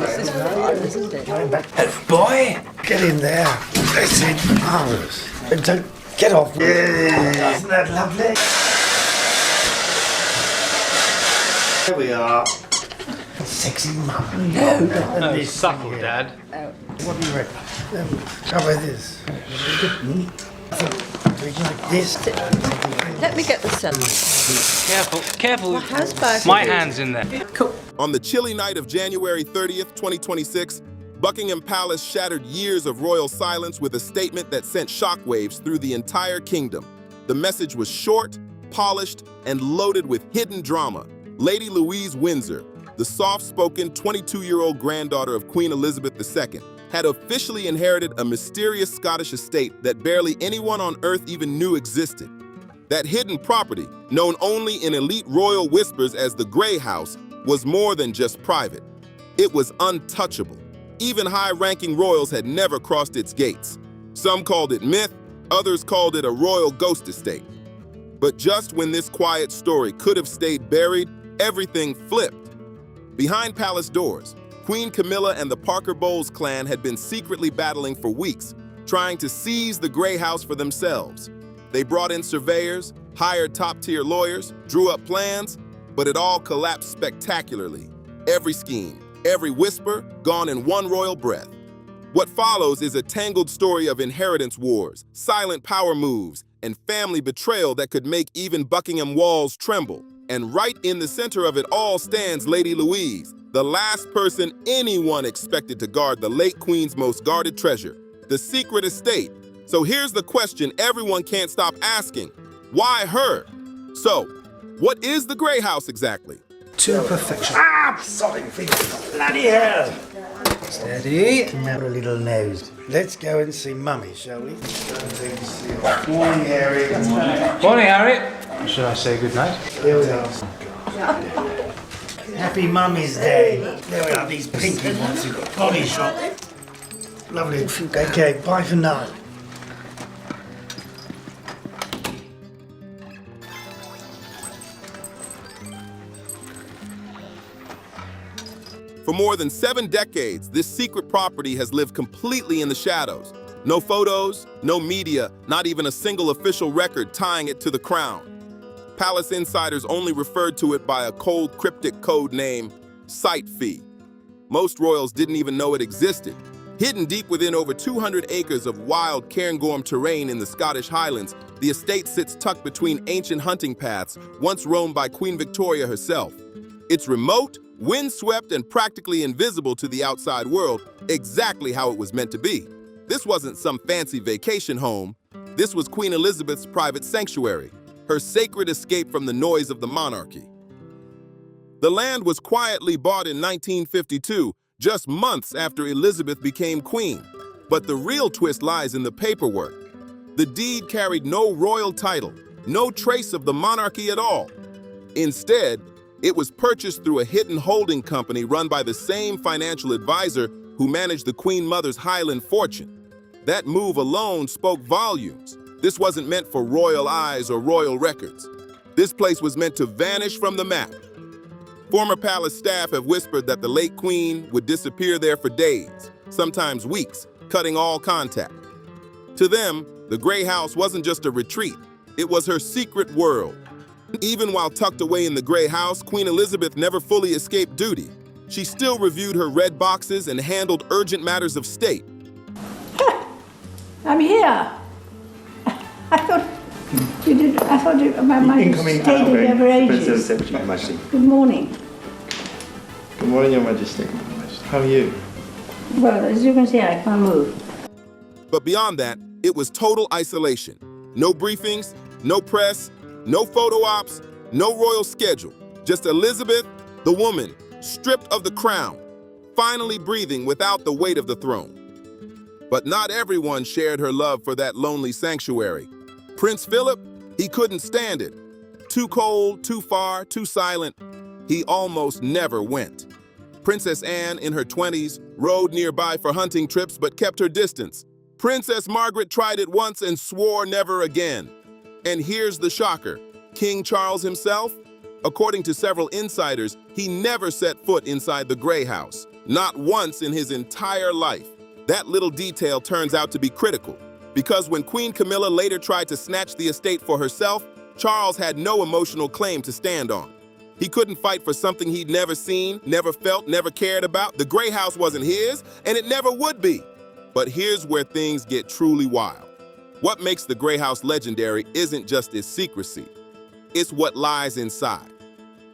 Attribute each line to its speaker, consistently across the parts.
Speaker 1: This is fun, isn't it?
Speaker 2: Going back. Boy, get in there. That's it. Marvellous. And don't get off. Yeah, isn't that lovely? Here we are. Sexy mum.
Speaker 3: No, subtle, Dad.
Speaker 2: What do you reckon? How about this? Like this.
Speaker 1: Let me get the sun.
Speaker 3: Careful, careful.
Speaker 1: My husband.
Speaker 3: My hand's in there.
Speaker 1: Cool.
Speaker 4: On the chilly night of January 30th, 2026, Buckingham Palace shattered years of royal silence with a statement that sent shockwaves through the entire kingdom. The message was short, polished, and loaded with hidden drama. Lady Louise Windsor, the soft-spoken 22-year-old granddaughter of Queen Elizabeth II, had officially inherited a mysterious Scottish estate that barely anyone on Earth even knew existed. That hidden property, known only in elite royal whispers as the Grey House, was more than just private. It was untouchable. Even high-ranking royals had never crossed its gates. Some called it myth, others called it a royal ghost estate. But just when this quiet story could have stayed buried, everything flipped. Behind palace doors, Queen Camilla and the Parker Bowles clan had been secretly battling for weeks, trying to seize the Grey House for themselves. They brought in surveyors, hired top-tier lawyers, drew up plans, but it all collapsed spectacularly. Every scheme, every whisper, gone in one royal breath. What follows is a tangled story of inheritance wars, silent power moves, and family betrayal that could make even Buckingham walls tremble. And right in the center of it all stands Lady Louise, the last person anyone expected to guard the late Queen's most guarded treasure, the secret estate. So here's the question everyone can't stop asking. Why her? So, what is the Grey House exactly?
Speaker 2: To perfection. Ah, sorry, bloody hell. Steady. Have a little nose. Let's go and see Mummy, shall we? Morning, Harry.
Speaker 3: Morning, Harry. Should I say good night?
Speaker 2: Here we are. Happy Mummy's Day. There we are, these pinky ones who've got body shop. Lovely. Okay, bye for now.
Speaker 4: For more than 7 decades, this secret property has lived completely in the shadows. No photos, no media, not even a single official record tying it to the crown. Palace insiders only referred to it by a cold, cryptic code name, site fee. Most royals didn't even know it existed. Hidden deep within over 200 acres of wild Cairngorm terrain in the Scottish Highlands, the estate sits tucked between ancient hunting paths, once roamed by Queen Victoria herself. It's remote, windswept, and practically invisible to the outside world, exactly how it was meant to be. This wasn't some fancy vacation home. This was Queen Elizabeth's private sanctuary, her sacred escape from the noise of the monarchy. The land was quietly bought in 1952, just months after Elizabeth became queen. But the real twist lies in the paperwork. The deed carried no royal title, no trace of the monarchy at all. Instead, it was purchased through a hidden holding company run by the same financial advisor who managed the Queen Mother's Highland fortune. That move alone spoke volumes. This wasn't meant for royal eyes or royal records. This place was meant to vanish from the map. Former palace staff have whispered that the late queen would disappear there for days, sometimes weeks, cutting all contact. To them, the Grey House wasn't just a retreat, it was her secret world. Even while tucked away in the Grey House, Queen Elizabeth never fully escaped duty. She still reviewed her red boxes and handled urgent matters of state.
Speaker 5: I'm here. I thought you did. I thought my mind stayed there for ages. Good morning.
Speaker 6: Good morning, Your Majesty. How are you?
Speaker 5: Well, as you can see, I can't move.
Speaker 4: But beyond that, it was total isolation. No briefings, no press, no photo ops, no royal schedule. Just Elizabeth, the woman, stripped of the crown, finally breathing without the weight of the throne. But not everyone shared her love for that lonely sanctuary. Prince Philip, he couldn't stand it. Too cold, too far, too silent. He almost never went. Princess Anne, in her 20s, rode nearby for hunting trips but kept her distance. Princess Margaret tried it once and swore never again. And here's the shocker. King Charles himself? According to several insiders, he never set foot inside the Grey House. Not once in his entire life. That little detail turns out to be critical, because when Queen Camilla later tried to snatch the estate for herself, Charles had no emotional claim to stand on. He couldn't fight for something he'd never seen, never felt, never cared about. The Grey House wasn't his, and it never would be. But here's where things get truly wild. What makes the Grey House legendary isn't just its secrecy. It's what lies inside.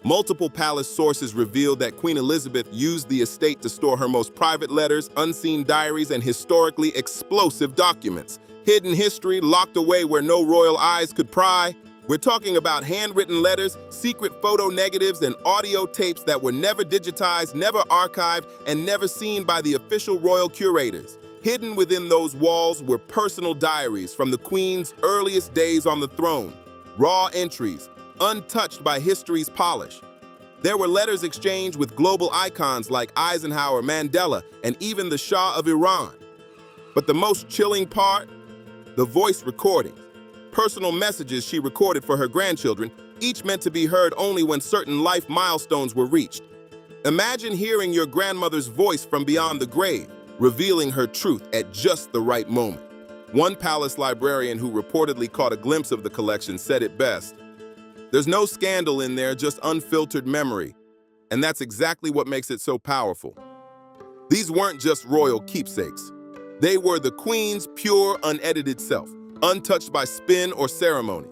Speaker 4: Multiple palace sources revealed that Queen Elizabeth used the estate to store her most private letters, unseen diaries, and historically explosive documents. Hidden history locked away where no royal eyes could pry. We're talking about handwritten letters, secret photo negatives, and audio tapes that were never digitized, never archived, and never seen by the official royal curators. Hidden within those walls were personal diaries from the Queen's earliest days on the throne, raw entries, untouched by history's polish. There were letters exchanged with global icons like Eisenhower, Mandela, and even the Shah of Iran. But the most chilling part? The voice recordings. Personal messages she recorded for her grandchildren, each meant to be heard only when certain life milestones were reached. Imagine hearing your grandmother's voice from beyond the grave, revealing her truth at just the right moment. One palace librarian who reportedly caught a glimpse of the collection said it best: "There's no scandal in there, just unfiltered memory." And that's exactly what makes it so powerful. These weren't just royal keepsakes. They were the Queen's pure, unedited self, untouched by spin or ceremony.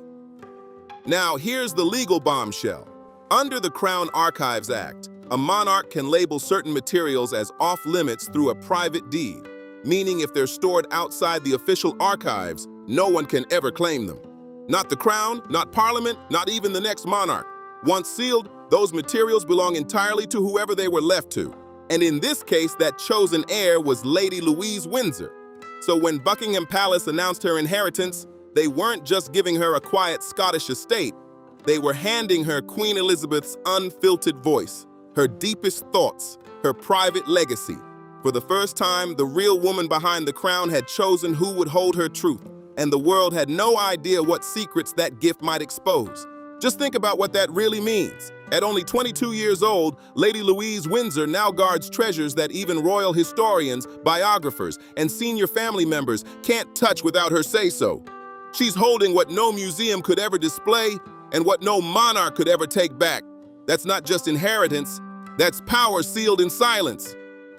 Speaker 4: Now, here's the legal bombshell. Under the Crown Archives Act, a monarch can label certain materials as off-limits through a private deed, meaning if they're stored outside the official archives, no one can ever claim them. Not the Crown, not Parliament, not even the next monarch. Once sealed, those materials belong entirely to whoever they were left to. And in this case, that chosen heir was Lady Louise Windsor. So when Buckingham Palace announced her inheritance, they weren't just giving her a quiet Scottish estate. They were handing her Queen Elizabeth's unfiltered voice, her deepest thoughts, her private legacy. For the first time, the real woman behind the crown had chosen who would hold her truth, and the world had no idea what secrets that gift might expose. Just think about what that really means. At only 22 years old, Lady Louise Windsor now guards treasures that even royal historians, biographers, and senior family members can't touch without her say-so. She's holding what no museum could ever display and what no monarch could ever take back. That's not just inheritance, that's power sealed in silence.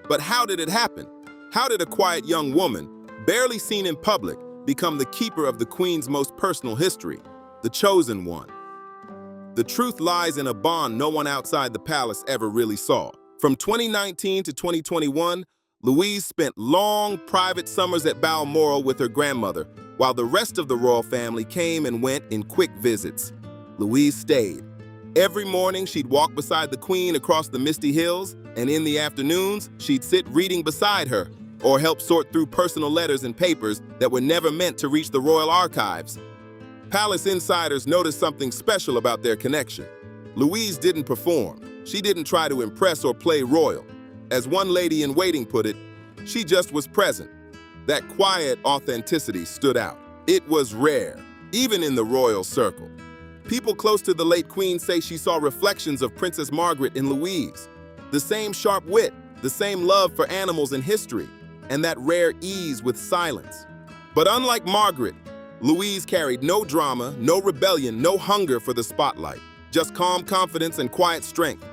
Speaker 4: But how did it happen? How did a quiet young woman, barely seen in public, become the keeper of the Queen's most personal history, the chosen one? The truth lies in a bond no one outside the palace ever really saw. From 2019 to 2021, Louise spent long, private summers at Balmoral with her grandmother, while the rest of the royal family came and went in quick visits. Louise stayed. Every morning, she'd walk beside the Queen across the misty hills, and in the afternoons, she'd sit reading beside her, or help sort through personal letters and papers that were never meant to reach the royal archives. Palace insiders noticed something special about their connection. Louise didn't perform. She didn't try to impress or play royal. As one lady-in-waiting put it, she just was present. That quiet authenticity stood out. It was rare, even in the royal circle. People close to the late Queen say she saw reflections of Princess Margaret in Louise. The same sharp wit, the same love for animals and history, and that rare ease with silence. But unlike Margaret, Louise carried no drama, no rebellion, no hunger for the spotlight, just calm confidence and quiet strength.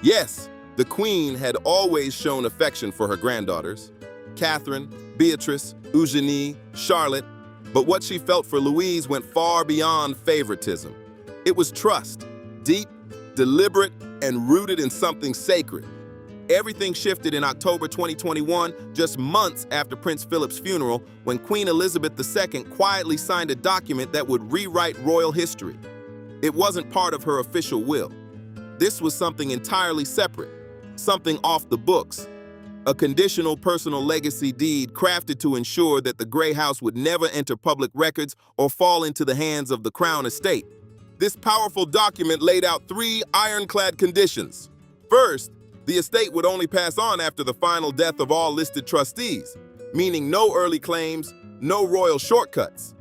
Speaker 4: Yes, the Queen had always shown affection for her granddaughters, Catherine, Beatrice, Eugenie, Charlotte, but what she felt for Louise went far beyond favoritism. It was trust, deep, deliberate, and rooted in something sacred. Everything shifted in October 2021, just months after Prince Philip's funeral, when Queen Elizabeth II quietly signed a document that would rewrite royal history. It wasn't part of her official will. This was something entirely separate, something off the books, a conditional personal legacy deed crafted to ensure that the Grey House would never enter public records or fall into the hands of the Crown estate. This powerful document laid out 3 ironclad conditions. First, the estate would only pass on after the final death of all listed trustees, meaning no early claims, no royal shortcuts.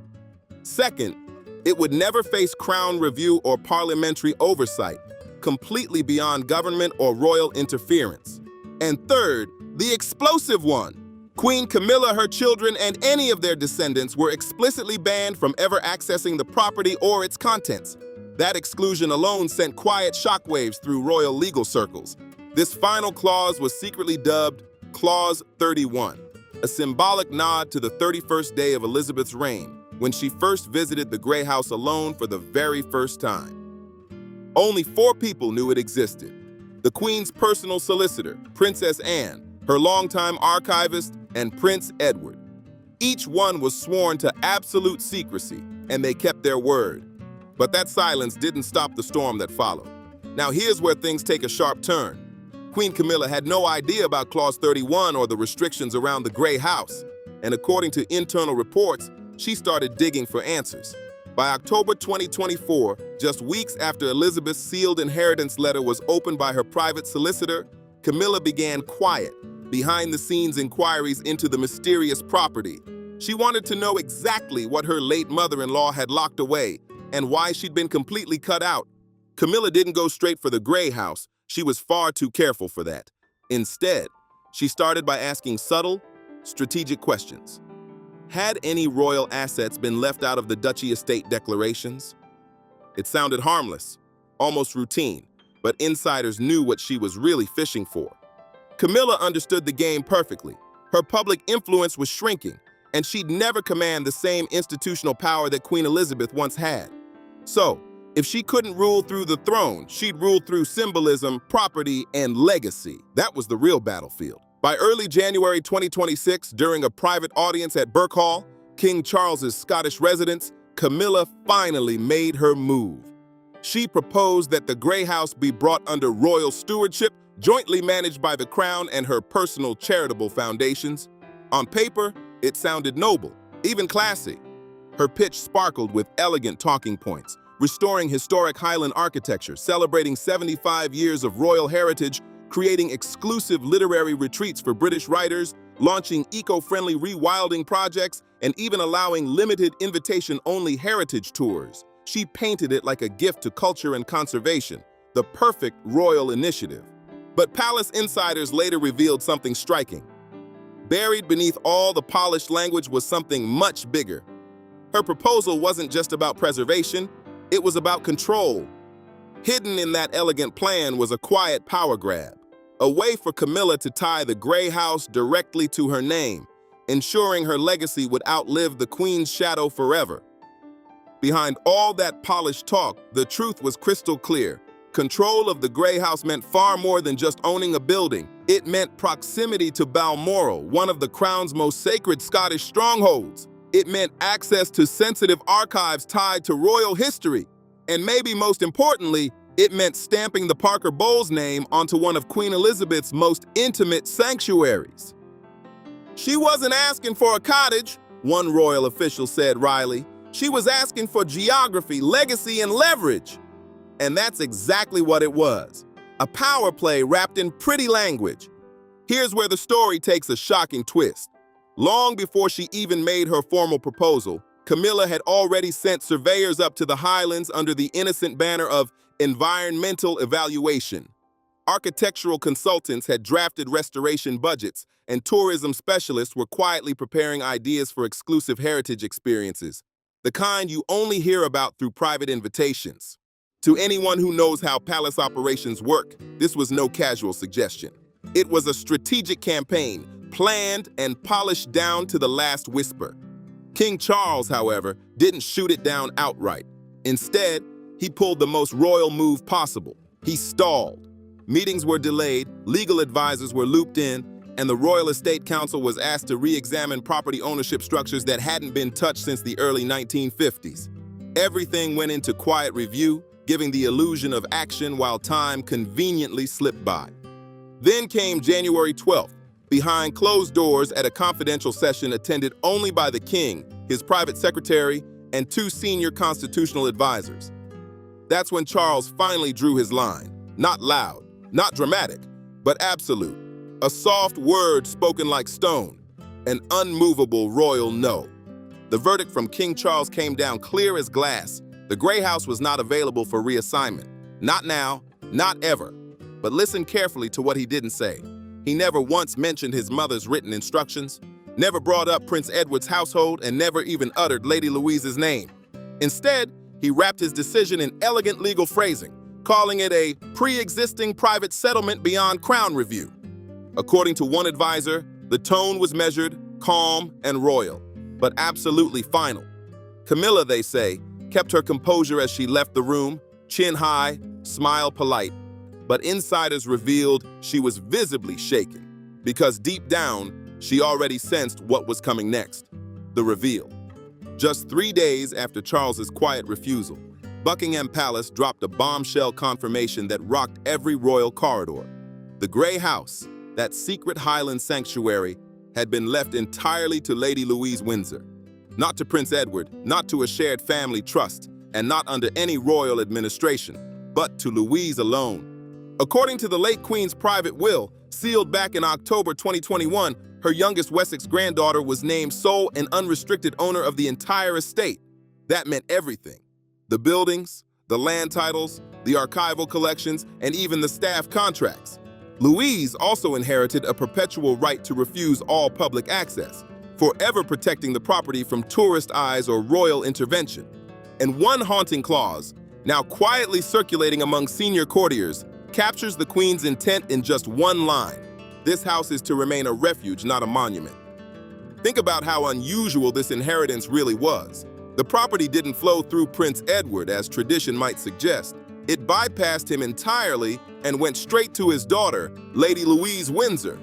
Speaker 4: Second, it would never face crown review or parliamentary oversight, completely beyond government or royal interference. And third, The explosive one. Queen Camilla, her children, and any of their descendants were explicitly banned from ever accessing the property or its contents. That exclusion alone sent quiet shockwaves through royal legal circles. This final clause was secretly dubbed Clause 31, a symbolic nod to the 31st day of Elizabeth's reign, when she first visited the Grey House alone for the very first time. Only 4 people knew it existed: the Queen's personal solicitor, Princess Anne, her longtime archivist, and Prince Edward. Each one was sworn to absolute secrecy, and they kept their word. But that silence didn't stop the storm that followed. Now here's where things take a sharp turn. Queen Camilla had no idea about Clause 31 or the restrictions around the Grey House, and according to internal reports, she started digging for answers. By October 2024, just weeks after Elizabeth's sealed inheritance letter was opened by her private solicitor, Camilla began quiet, behind-the-scenes inquiries into the mysterious property. She wanted to know exactly what her late mother-in-law had locked away and why she'd been completely cut out. Camilla didn't go straight for the Grey House. She was far too careful for that. Instead, she started by asking subtle, strategic questions. Had any royal assets been left out of the duchy estate declarations? It sounded harmless, almost routine, but insiders knew what she was really fishing for. Camilla understood the game perfectly. Her public influence was shrinking, and she'd never command the same institutional power that Queen Elizabeth once had. So, if she couldn't rule through the throne, she'd rule through symbolism, property, and legacy. That was the real battlefield. By early January 2026, during a private audience at Burke Hall, King Charles's Scottish residence, Camilla finally made her move. She proposed that the Grey House be brought under royal stewardship, jointly managed by the Crown and her personal charitable foundations. On paper, it sounded noble, even classy. Her pitch sparkled with elegant talking points, restoring historic Highland architecture, celebrating 75 years of royal heritage, creating exclusive literary retreats for British writers, launching eco-friendly rewilding projects, and even allowing limited invitation-only heritage tours. She painted it like a gift to culture and conservation, the perfect royal initiative. But palace insiders later revealed something striking. Buried beneath all the polished language was something much bigger. Her proposal wasn't just about preservation, it was about control. Hidden in that elegant plan was a quiet power grab, a way for Camilla to tie the Grey House directly to her name, ensuring her legacy would outlive the Queen's shadow forever. Behind all that polished talk, the truth was crystal clear. Control of the Grey House meant far more than just owning a building. It meant proximity to Balmoral, one of the Crown's most sacred Scottish strongholds. It meant access to sensitive archives tied to royal history. And maybe most importantly, it meant stamping the Parker Bowles name onto one of Queen Elizabeth's most intimate sanctuaries. She wasn't asking for a cottage, one royal official said wryly. She was asking for geography, legacy, and leverage. And that's exactly what it was. A power play wrapped in pretty language. Here's where the story takes a shocking twist. Long before she even made her formal proposal, Camilla had already sent surveyors up to the Highlands under the innocent banner of environmental evaluation. Architectural consultants had drafted restoration budgets, and tourism specialists were quietly preparing ideas for exclusive heritage experiences, the kind you only hear about through private invitations. To anyone who knows how palace operations work, this was no casual suggestion. It was a strategic campaign, planned and polished down to the last whisper. King Charles, however, didn't shoot it down outright. Instead, he pulled the most royal move possible. He stalled. Meetings were delayed, legal advisors were looped in, and the Royal Estate Council was asked to re-examine property ownership structures that hadn't been touched since the early 1950s. Everything went into quiet review, giving the illusion of action while time conveniently slipped by. Then came January 12th, behind closed doors at a confidential session attended only by the king, his private secretary, and 2 senior constitutional advisors. That's when Charles finally drew his line. Not loud, not dramatic, but absolute. A soft word spoken like stone, an unmovable royal no. The verdict from King Charles came down clear as glass. The Grey House was not available for reassignment. Not now, not ever. But listen carefully to what he didn't say. He never once mentioned his mother's written instructions, never brought up Prince Edward's household, and never even uttered Lady Louise's name. Instead, he wrapped his decision in elegant legal phrasing, calling it a pre-existing private settlement beyond Crown review. According to one advisor, the tone was measured, calm, and royal, but absolutely final. Camilla, they say, kept her composure as she left the room, chin high, smile polite, but insiders revealed she was visibly shaken, because deep down, she already sensed what was coming next, the reveal. Just 3 days after Charles's quiet refusal, Buckingham Palace dropped a bombshell confirmation that rocked every royal corridor. The Grey House, that secret Highland sanctuary, had been left entirely to Lady Louise Windsor. Not to Prince Edward, not to a shared family trust, and not under any royal administration, but to Louise alone. According to the late Queen's private will, sealed back in October 2021, her youngest Wessex granddaughter was named sole and unrestricted owner of the entire estate. That meant everything. The buildings, the land titles, the archival collections, and even the staff contracts. Louise also inherited a perpetual right to refuse all public access, forever protecting the property from tourist eyes or royal intervention. And one haunting clause, now quietly circulating among senior courtiers, captures the Queen's intent in just one line. This house is to remain a refuge, not a monument. Think about how unusual this inheritance really was. The property didn't flow through Prince Edward, as tradition might suggest. It bypassed him entirely and went straight to his daughter, Lady Louise Windsor.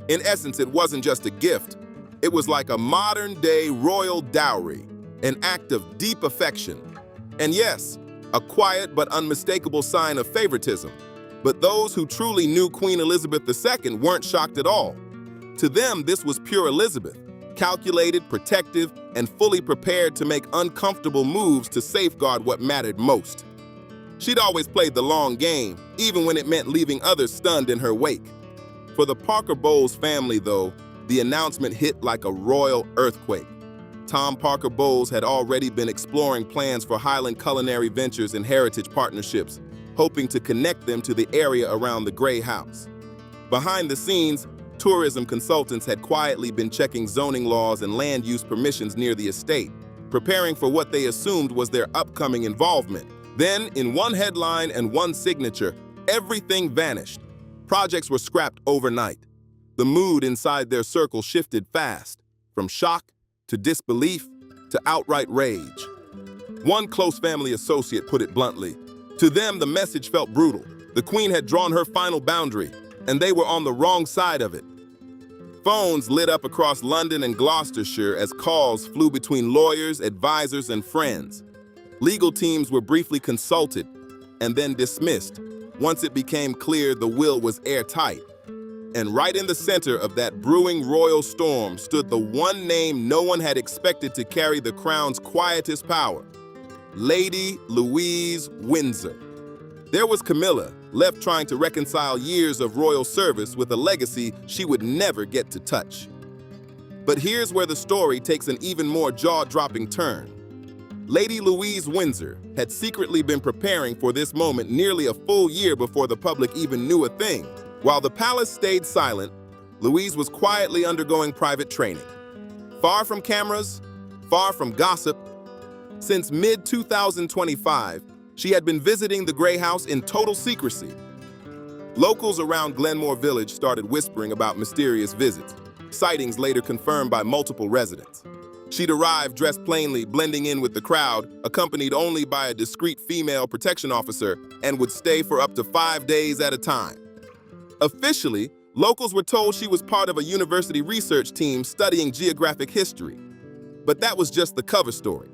Speaker 4: In essence, it wasn't just a gift. It was like a modern-day royal dowry, an act of deep affection. And yes, a quiet but unmistakable sign of favoritism. But those who truly knew Queen Elizabeth II weren't shocked at all. To them, this was pure Elizabeth, calculated, protective, and fully prepared to make uncomfortable moves to safeguard what mattered most. She'd always played the long game, even when it meant leaving others stunned in her wake. For the Parker Bowles family, though, the announcement hit like a royal earthquake. Tom Parker Bowles had already been exploring plans for Highland culinary ventures and heritage partnerships, hoping to connect them to the area around the Grey House. Behind the scenes, tourism consultants had quietly been checking zoning laws and land use permissions near the estate, preparing for what they assumed was their upcoming involvement. Then, in one headline and one signature, everything vanished. Projects were scrapped overnight. The mood inside their circle shifted fast, from shock to disbelief to outright rage. One close family associate put it bluntly. To them, the message felt brutal. The Queen had drawn her final boundary, and they were on the wrong side of it. Phones lit up across London and Gloucestershire as calls flew between lawyers, advisors, and friends. Legal teams were briefly consulted and then dismissed once it became clear the will was airtight. And right in the center of that brewing royal storm stood the one name no one had expected to carry the crown's quietest power, Lady Louise Windsor. There was Camilla, left trying to reconcile years of royal service with a legacy she would never get to touch. But here's where the story takes an even more jaw-dropping turn. Lady Louise Windsor had secretly been preparing for this moment nearly a full year before the public even knew a thing. While the palace stayed silent, Louise was quietly undergoing private training. Far from cameras, far from gossip, since mid-2025, she had been visiting the Grey House in total secrecy. Locals around Glenmore Village started whispering about mysterious visits, sightings later confirmed by multiple residents. She'd arrived dressed plainly, blending in with the crowd, accompanied only by a discreet female protection officer, and would stay for up to 5 days at a time. Officially, locals were told she was part of a university research team studying geographic history. But that was just the cover story.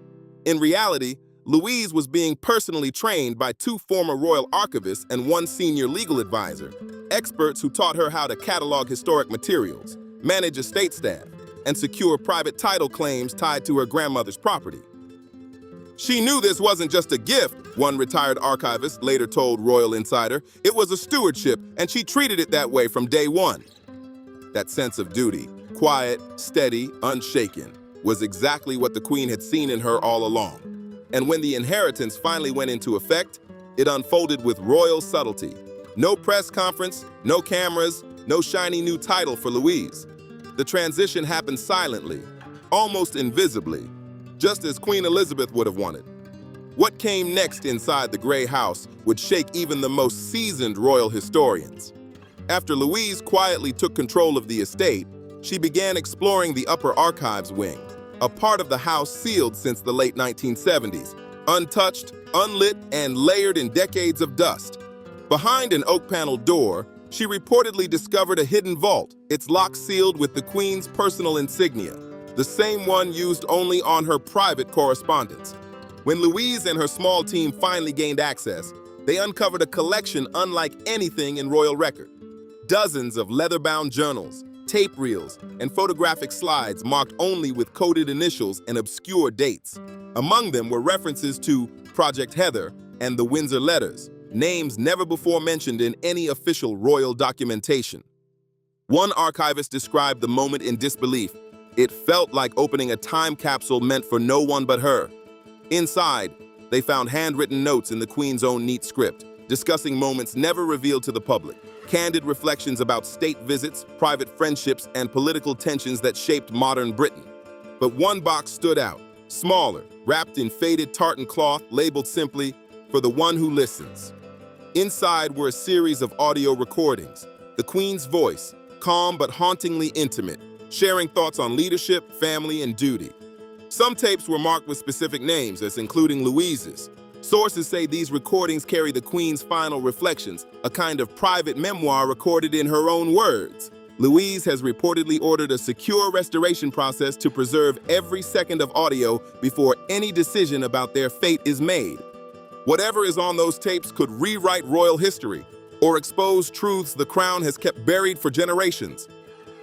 Speaker 4: In reality, Louise was being personally trained by 2 former royal archivists and 1 senior legal advisor, experts who taught her how to catalog historic materials, manage estate staff, and secure private title claims tied to her grandmother's property. She knew this wasn't just a gift, one retired archivist later told Royal Insider. It was a stewardship, and she treated it that way from day one. That sense of duty, quiet, steady, unshaken, was exactly what the Queen had seen in her all along. And when the inheritance finally went into effect, it unfolded with royal subtlety. No press conference, no cameras, No shiny new title for Louise. The transition happened silently, almost invisibly, just as Queen Elizabeth would have wanted. What came next inside the Grey House would shake even the most seasoned royal historians. After Louise quietly took control of the estate, she began exploring the upper archives wing, a part of the house sealed since the late 1970s, untouched, unlit, and layered in decades of dust. Behind an oak-paneled door, she reportedly discovered a hidden vault, its lock sealed with the Queen's personal insignia, the same one used only on her private correspondence. When Louise and her small team finally gained access, they uncovered a collection unlike anything in royal record. Dozens of leather-bound journals, tape reels, and photographic slides marked only with coded initials and obscure dates. Among them were references to Project Heather and the Windsor letters, names never before mentioned in any official royal documentation. One archivist described the moment in disbelief. It felt like opening a time capsule meant for no one but her. Inside, they found handwritten notes in the Queen's own neat script, discussing moments never revealed to the public, candid reflections about state visits, private friendships, and political tensions that shaped modern Britain. But one box stood out, smaller, wrapped in faded tartan cloth, labeled simply, "For the one who listens." Inside were a series of audio recordings, the Queen's voice, calm but hauntingly intimate, sharing thoughts on leadership, family, and duty. Some tapes were marked with specific names, as including Louise's. Sources say these recordings carry the Queen's final reflections, a kind of private memoir recorded in her own words. Louise has reportedly ordered a secure restoration process to preserve every second of audio before any decision about their fate is made. Whatever is on those tapes could rewrite royal history or expose truths the crown has kept buried for generations.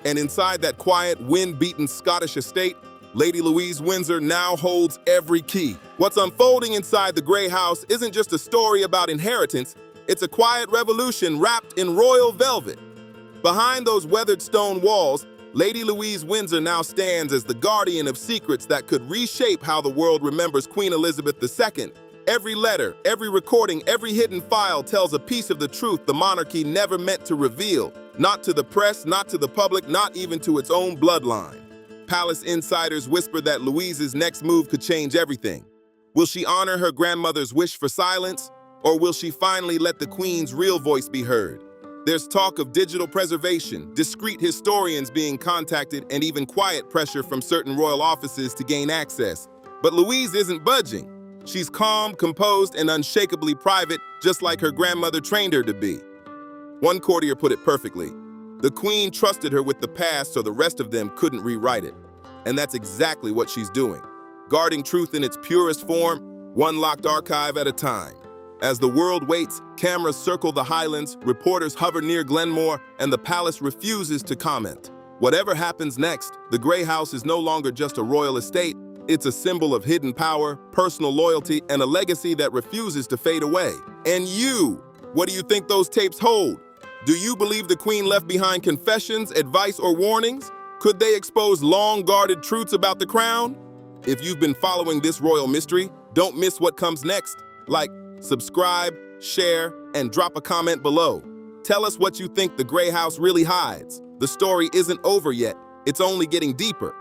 Speaker 4: And inside that quiet, wind-beaten Scottish estate, Lady Louise Windsor now holds every key. What's unfolding inside the Grey House isn't just a story about inheritance, it's a quiet revolution wrapped in royal velvet. Behind those weathered stone walls, Lady Louise Windsor now stands as the guardian of secrets that could reshape how the world remembers Queen Elizabeth II. Every letter, every recording, every hidden file tells a piece of the truth the monarchy never meant to reveal. Not to the press, not to the public, not even to its own bloodline. Palace insiders whisper that Louise's next move could change everything. Will she honor her grandmother's wish for silence, or will she finally let the Queen's real voice be heard? There's talk of digital preservation, discreet historians being contacted, and even quiet pressure from certain royal offices to gain access. But Louise isn't budging. She's calm, composed, and unshakably private, just like her grandmother trained her to be. One courtier put it perfectly. The Queen trusted her with the past so the rest of them couldn't rewrite it. And that's exactly what she's doing, guarding truth in its purest form, one locked archive at a time. As the world waits, cameras circle the Highlands, reporters hover near Glenmore, and the palace refuses to comment. Whatever happens next, the Grey House is no longer just a royal estate. It's a symbol of hidden power, personal loyalty, and a legacy that refuses to fade away. And you, what do you think those tapes hold? Do you believe the Queen left behind confessions, advice, or warnings? Could they expose long-guarded truths about the crown? If you've been following this royal mystery, don't miss what comes next. Like, subscribe, share, and drop a comment below. Tell us what you think the Grey House really hides. The story isn't over yet. It's only getting deeper.